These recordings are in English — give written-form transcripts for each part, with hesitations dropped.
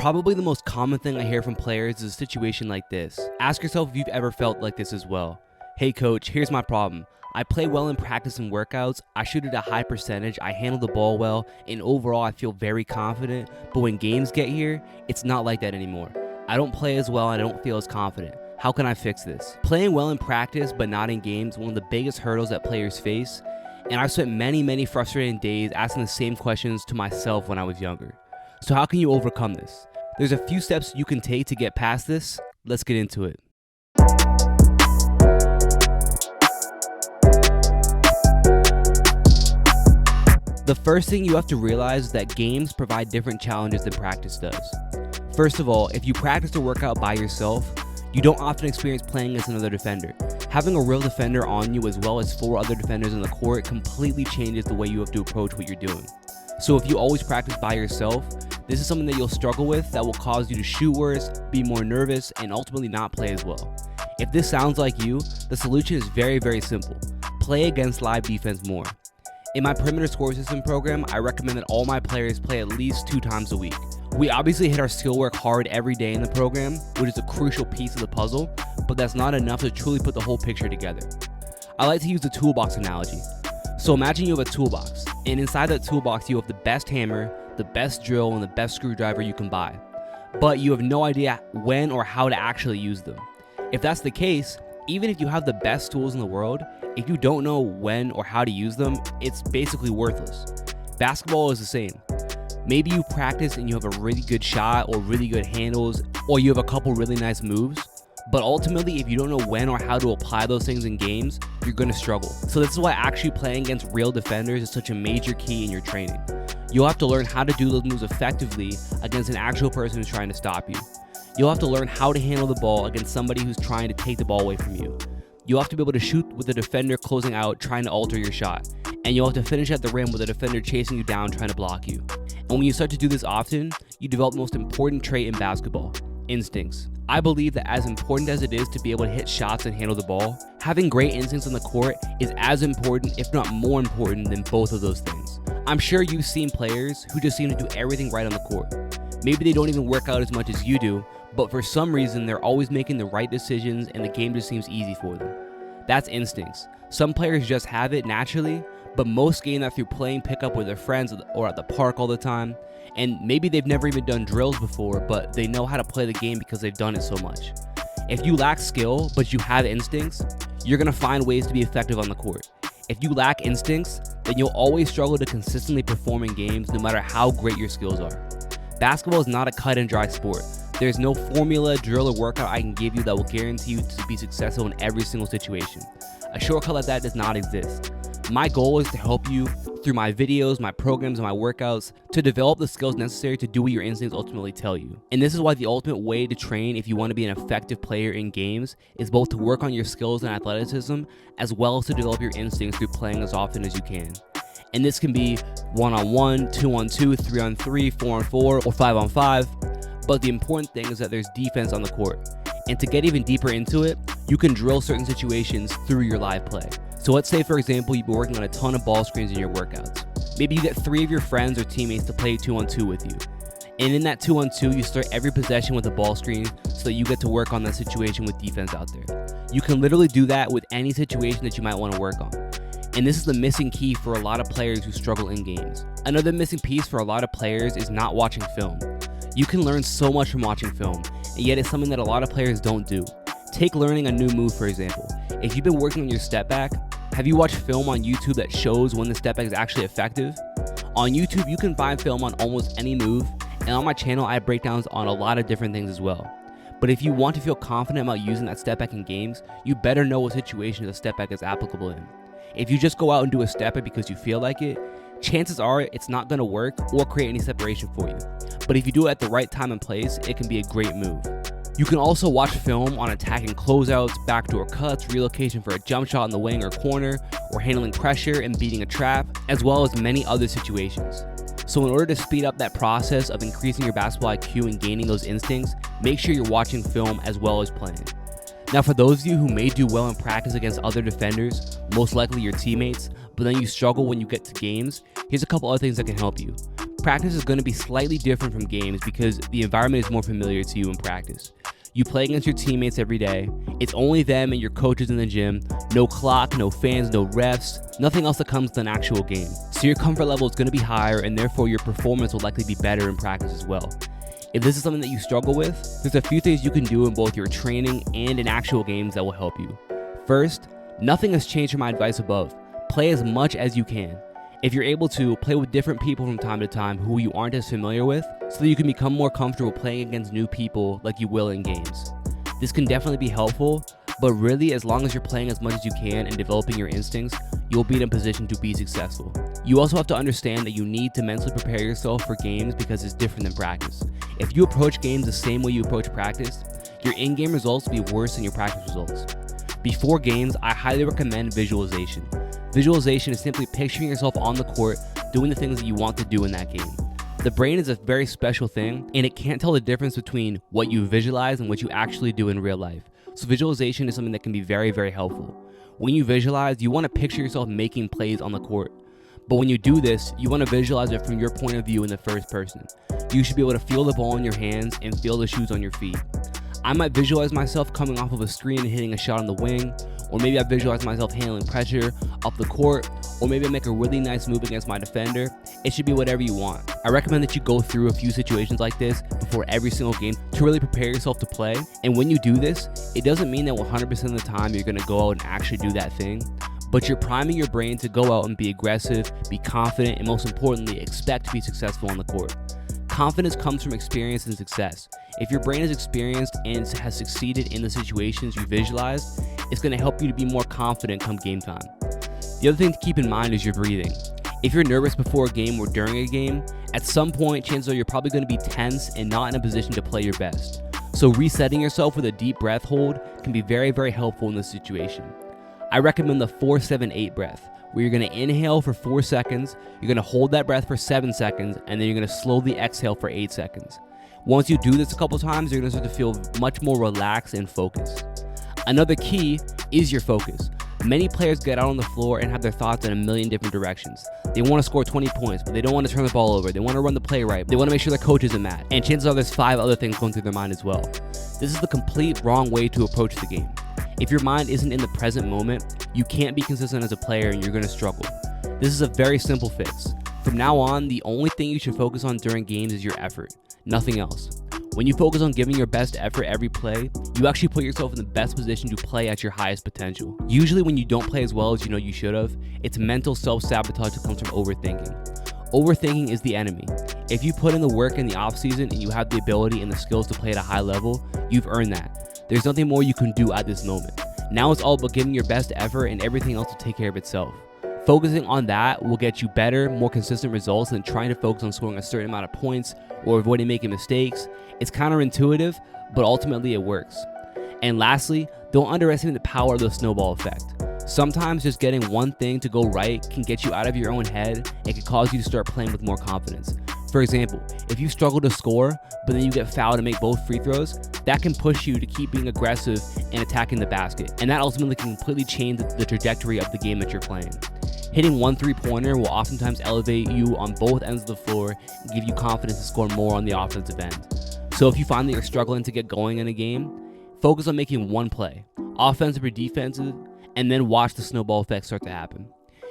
Probably the most common thing I hear from players is a situation like this. Ask yourself if you've ever felt like this as well. Hey coach, here's my problem. I play well in practice and workouts, I shoot at a high percentage, I handle the ball well, and overall I feel very confident, but when games get here, it's not like that anymore. I don't play as well and I don't feel as confident. How can I fix this? Playing well in practice but not in games is one of the biggest hurdles that players face, and I've spent many frustrating days asking the same questions to myself when I was younger. So how can you overcome this? There's a few steps you can take to get past this. Let's get into it. The first thing you have to realize is that games provide different challenges than practice does. First of all, if you practice a workout by yourself, you don't often experience playing against another defender. Having a real defender on you as well as 4 other defenders in the court completely changes the way you have to approach what you're doing. So if you always practice by yourself, this is something that you'll struggle with that will cause you to shoot worse, be more nervous, and ultimately not play as well. If this sounds like you, the solution is very simple. Play against live defense more. In my perimeter score system program, I recommend that all my players play at least 2 times a week. We obviously hit our skill work hard every day in the program, which is a crucial piece of the puzzle, but that's not enough to truly put the whole picture together. I like to use the toolbox analogy. So imagine you have a toolbox, and inside that toolbox you have the best hammer, the best drill, and the best screwdriver you can buy. But you have no idea when or how to actually use them. If that's the case, even if you have the best tools in the world, if you don't know when or how to use them, it's basically worthless. Basketball is the same. Maybe you practice and you have a really good shot or really good handles, or you have a couple really nice moves, but ultimately if you don't know when or how to apply those things in games, you're going to struggle. So this is why actually playing against real defenders is such a major key in your training. You'll have to learn how to do those moves effectively against an actual person who's trying to stop you. You'll have to learn how to handle the ball against somebody who's trying to take the ball away from you. You'll have to be able to shoot with the defender closing out, trying to alter your shot. And you'll have to finish at the rim with a defender chasing you down, trying to block you. And when you start to do this often, you develop the most important trait in basketball: instincts. I believe that as important as it is to be able to hit shots and handle the ball, having great instincts on the court is as important, if not more important, than both of those things. I'm sure you've seen players who just seem to do everything right on the court. Maybe they don't even work out as much as you do, but for some reason they're always making the right decisions and the game just seems easy for them. That's instincts. Some players just have it naturally, but most gain that through playing pickup with their friends or at the park all the time. And maybe they've never even done drills before, but they know how to play the game because they've done it so much. If you lack skill, but you have instincts, you're going to find ways to be effective on the court. If you lack instincts, then you'll always struggle to consistently perform in games no matter how great your skills are. Basketball is not a cut and dry sport. There's no formula, drill, or workout I can give you that will guarantee you to be successful in every single situation. A shortcut like that does not exist. My goal is to help you through my videos, my programs, and my workouts to develop the skills necessary to do what your instincts ultimately tell you. And this is why the ultimate way to train if you want to be an effective player in games is both to work on your skills and athleticism, as well as to develop your instincts through playing as often as you can. And this can be 1-on-1, 2-on-2, 3-on-3, 4-on-4, or 5-on-5. But the important thing is that there's defense on the court. And to get even deeper into it, you can drill certain situations through your live play. So let's say, for example, you've been working on a ton of ball screens in your workouts. Maybe you get 3 of your friends or teammates to play 2-on-2 with you. And in that 2-on-2, you start every possession with a ball screen so that you get to work on that situation with defense out there. You can literally do that with any situation that you might want to work on. And this is the missing key for a lot of players who struggle in games. Another missing piece for a lot of players is not watching film. You can learn so much from watching film, and yet it's something that a lot of players don't do. Take learning a new move, for example. If you've been working on your step back, have you watched film on YouTube that shows when the step back is actually effective? On YouTube, you can find film on almost any move, and on my channel, I have breakdowns on a lot of different things as well. But if you want to feel confident about using that step back in games, you better know what situation the step back is applicable in. If you just go out and do a step back because you feel like it, chances are it's not going to work or create any separation for you. But if you do it at the right time and place, it can be a great move. You can also watch film on attacking closeouts, backdoor cuts, relocation for a jump shot in the wing or corner, or handling pressure and beating a trap, as well as many other situations. So in order to speed up that process of increasing your basketball IQ and gaining those instincts, make sure you're watching film as well as playing. Now for those of you who may do well in practice against other defenders, most likely your teammates, but then you struggle when you get to games, here's a couple other things that can help you. Practice is going to be slightly different from games because the environment is more familiar to you in practice. You play against your teammates every day. It's only them and your coaches in the gym. No clock, no fans, no refs, nothing else that comes with an actual game. So your comfort level is going to be higher, and therefore your performance will likely be better in practice as well. If this is something that you struggle with, there's a few things you can do in both your training and in actual games that will help you. First, nothing has changed from my advice above. Play as much as you can. If you're able to, play with different people from time to time who you aren't as familiar with, so that you can become more comfortable playing against new people like you will in games. This can definitely be helpful, but really, as long as you're playing as much as you can and developing your instincts, you'll be in a position to be successful. You also have to understand that you need to mentally prepare yourself for games because it's different than practice. If you approach games the same way you approach practice, your in-game results will be worse than your practice results. Before games, I highly recommend visualization. Visualization is simply picturing yourself on the court doing the things that you want to do in that game. The brain is a very special thing, and it can't tell the difference between what you visualize and what you actually do in real life. So visualization is something that can be very, very helpful. When you visualize, you want to picture yourself making plays on the court. But when you do this, you want to visualize it from your point of view in the first person. You should be able to feel the ball in your hands and feel the shoes on your feet. I might visualize myself coming off of a screen and hitting a shot on the wing, or maybe I visualize myself handling pressure up the court, or maybe I make a really nice move against my defender. It should be whatever you want. I recommend that you go through a few situations like this before every single game to really prepare yourself to play. And when you do this, it doesn't mean that 100% of the time you're going to go out and actually do that thing, but you're priming your brain to go out and be aggressive, be confident, and most importantly, expect to be successful on the court. Confidence comes from experience and success. If your brain is experienced and has succeeded in the situations you visualized, it's going to help you to be more confident come game time. The other thing to keep in mind is your breathing. If you're nervous before a game or during a game, at some point, chances are you're probably going to be tense and not in a position to play your best. So resetting yourself with a deep breath hold can be very, very helpful in this situation. I recommend the 4-7-8 breath, where you're going to inhale for 4 seconds, you're going to hold that breath for 7 seconds, and then you're going to slowly exhale for 8 seconds. Once you do this a couple times, you're going to start to feel much more relaxed and focused. Another key is your focus. Many players get out on the floor and have their thoughts in a million different directions. They want to score 20 points, but they don't want to turn the ball over. They want to run the play right. They want to make sure their coach isn't mad. And chances are there's 5 other things going through their mind as well. This is the complete wrong way to approach the game. If your mind isn't in the present moment, you can't be consistent as a player and you're going to struggle. This is a very simple fix. From now on, the only thing you should focus on during games is your effort, nothing else. When you focus on giving your best effort every play, you actually put yourself in the best position to play at your highest potential. Usually when you don't play as well as you know you should have, it's mental self-sabotage that comes from overthinking. Overthinking is the enemy. If you put in the work in the offseason and you have the ability and the skills to play at a high level, you've earned that. There's nothing more you can do at this moment. Now it's all about giving your best effort and everything else will take care of itself. Focusing on that will get you better, more consistent results than trying to focus on scoring a certain amount of points or avoiding making mistakes. It's counterintuitive, but ultimately it works. And lastly, don't underestimate the power of the snowball effect. Sometimes just getting one thing to go right can get you out of your own head and can cause you to start playing with more confidence. For example, if you struggle to score, but then you get fouled and make both free throws, that can push you to keep being aggressive and attacking the basket. And that ultimately can completely change the trajectory of the game that you're playing. Hitting one three-pointer will oftentimes elevate you on both ends of the floor and give you confidence to score more on the offensive end. So if you find that you're struggling to get going in a game, focus on making one play, offensive or defensive, and then watch the snowball effect start to happen.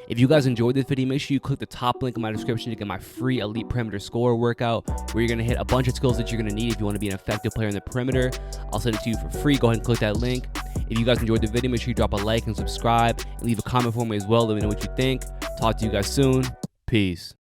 If you guys enjoyed this video, make sure you click the top link in my description to get my free Elite Perimeter Scorer workout, where you're going to hit a bunch of skills that you're going to need if you want to be an effective player in the perimeter. I'll send it to you for free. Go ahead and click that link. If you guys enjoyed the video, make sure you drop a like and subscribe, and leave a comment for me as well. Let me know what you think. Talk to you guys soon. Peace.